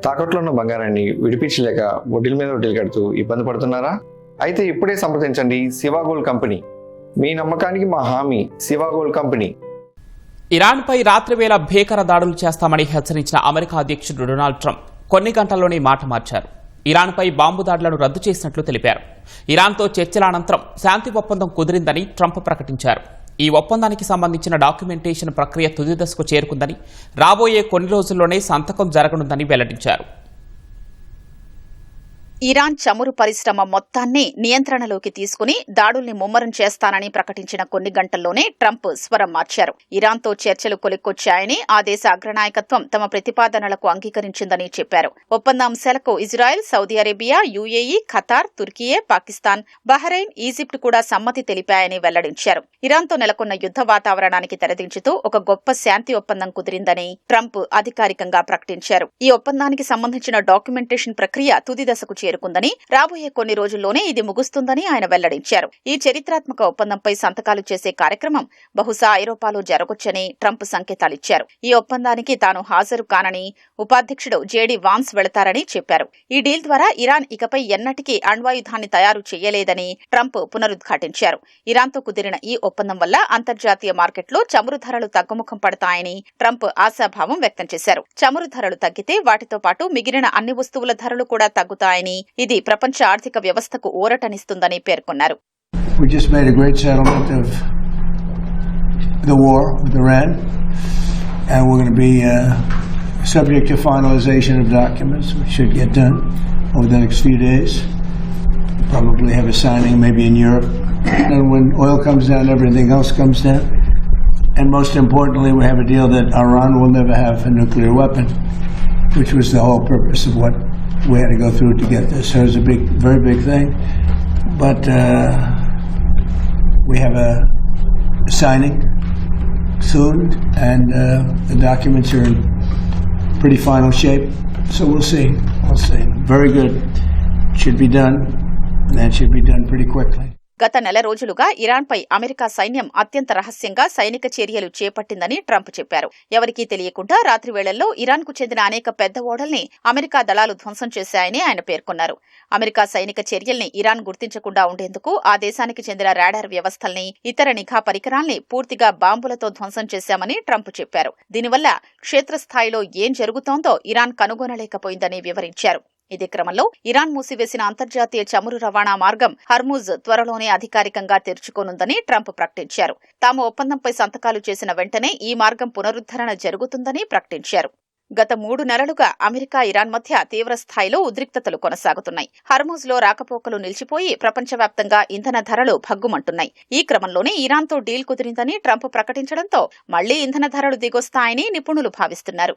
తాకట్లో ఉన్న బంగారాన్ని విడిపించలేక వడ్డీల మీద వడ్డీలు కడుతూ ఇబ్బంది పడుతున్నారా? అయితే ఇప్పుడే సంప్రదించండి శివ గోల్డ్ కంపెనీ. మీ నమ్మకానికి మా హామీ శివ గోల్డ్ కంపెనీ. ఇరాన్పై రాత్రివేళ భీకర దాడులు చేస్తామని హెచ్చరించిన అమెరికా అధ్యక్షుడు డొనాల్డ్ ట్రంప్ కొన్ని గంటల్లోనే మాట మార్చారు. ఇరాన్పై బాంబు దాడులను రద్దు చేసినట్లు తెలిపారు. ఇరాన్తో చర్చల అనంతరం శాంతి ఒప్పందం కుదిరిందని ట్రంప్ ప్రకటించారు. ఈ ఒప్పందానికి సంబంధించిన డాక్యుమెంటేషన్ ప్రక్రియ తుది దశకు చేరుకుందని, రాబోయే కొన్ని రోజుల్లోనే సంతకం జరగనుందని వెల్లడించారు. ఇరాన్ చమురు పరిశ్రమ మొత్తాన్ని నియంత్రణలోకి తీసుకుని దాడుల్ని ముమ్మరం చేస్తానని ప్రకటించిన కొన్ని గంటల్లోనే ట్రంప్ స్వరం మార్చారు. ఇరాన్తో చర్చలు కొలిక్కొచ్చాయని, ఆ దేశ అగ్రనాయకత్వం తమ ప్రతిపాదనలకు అంగీకరించిందని చెప్పారు. ఒప్పంద అంశాలకు Israel, Saudi Arabia, UAE, Qatar, Türkiye, Pakistan, Bahrain, Egypt కూడా సమ్మతి తెలిపాయని వెల్లడించారు. ఇరాన్తో నెలకొన్న యుద్ధ వాతావరణానికి తెరదించుతూ ఒక గొప్ప శాంతి ఒప్పందం కుదిరిందని ట్రంప్ అధికారికంగా ప్రకటించారు. ఈ ఒప్పందానికి సంబంధించిన డాక్యుమెంటేషన్ ప్రక్రియ తుది దశకు చేరుకుందని, రాబోయే కొన్ని రోజుల్లోనే ఇది ముగుస్తుందని ఆయన వెల్లడించారు. ఈ చరిత్రాత్మక ఒప్పందంపై సంతకాలు చేసే కార్యక్రమం బహుశా ఐరోపాలో జరగొచ్చని ట్రంప్ సంకేతాలిచ్చారు. ఈ ఒప్పందానికి తాను హాజరు కానని, ఉపాధ్యక్షుడు జేడీ వాన్స్ వెళతారని చెప్పారు. ఈ డీల్ ద్వారా ఇరాన్ ఇకపై ఎన్నటికీ అణ్వాయుధాన్ని తయారు చేయలేదని ట్రంప్ పునరుద్ఘాటించారు. ఇరాన్తో కుదిరిన ఈ ఒప్పందం వల్ల అంతర్జాతీయ మార్కెట్లో చమురు ధరలు తగ్గుముఖం పడతాయని ట్రంప్ ఆశాభావం వ్యక్తం చేశారు. చమురు ధరలు తగ్గితే వాటితో పాటు మిగిలిన అన్ని వస్తువుల ధరలు కూడా తగ్గుతాయని, ఇది ప్రపంచ ఆర్థిక వ్యవస్థకు ఊరటనిస్తుందని పేర్కొన్నారు. We just made a great settlement of the war with Iran, and we're going to be subject to finalization of documents, which should get done over the next few days. Probably have a signing maybe in Europe. And when oil comes down, everything else comes down. And most importantly, we have a deal that Iran will never have a nuclear weapon, which was the whole purpose of what we had to go through to get this. So it was a big, very big thing. But we have a signing soon, and the documents are in pretty final shape. So we'll see. We'll see. Very good. Should be done, and that should be done pretty quickly. గత నెల రోజులుగా ఇరాన్పై America సైన్యం అత్యంత రహస్యంగా సైనిక చర్యలు చేపట్టిందని Trump చెప్పారు. ఎవరికీ తెలియకుండా రాత్రి వేళల్లో ఇరాన్కు చెందిన అనేక పెద్ద ఓడల్ని అమెరికా దళాలు ధ్వంసం చేశాయని ఆయన పేర్కొన్నారు. అమెరికా సైనిక చర్యల్ని ఇరాన్ గుర్తించకుండా ఉండేందుకు ఆ దేశానికి చెందిన రాడార్ వ్యవస్థల్ని, ఇతర నిఘా పరికరాల్ని పూర్తిగా బాంబులతో ధ్వంసం చేశామని ట్రంప్ చెప్పారు. దీనివల్ల క్షేత్రస్థాయిలో ఏం జరుగుతోందో ఇరాన్ కనుగొనలేకపోయిందని వివరించారు. ఇదే క్రమంలో ఇరాన్ మూసివేసిన అంతర్జాతీయ చమురు రవాణా మార్గం హర్ముజ్ త్వరలోనే అధికారికంగా తెరుచుకోనుందని ట్రంప్ ప్రకటించారు. తాము ఒప్పందంపై సంతకాలు చేసిన వెంటనే ఈ మార్గం పునరుద్ధరణ జరుగుతుందని ప్రకటించారు. గత 3 నెలలుగా అమెరికా, ఇరాన్ మధ్య తీవ్ర స్థాయిలో ఉద్రిక్తతలు కొనసాగుతున్నాయి. హర్ముజ్లో రాకపోకలు నిలిచిపోయి ప్రపంచవ్యాప్తంగా ఇంధన ధరలు భగ్గుమంటున్నాయి. ఈ క్రమంలోనే ఇరాన్తో డీల్ కుదిరిందని ట్రంప్ ప్రకటించడంతో మళ్లీ ఇంధన ధరలు దిగొస్తాయని నిపుణులు భావిస్తున్నారు.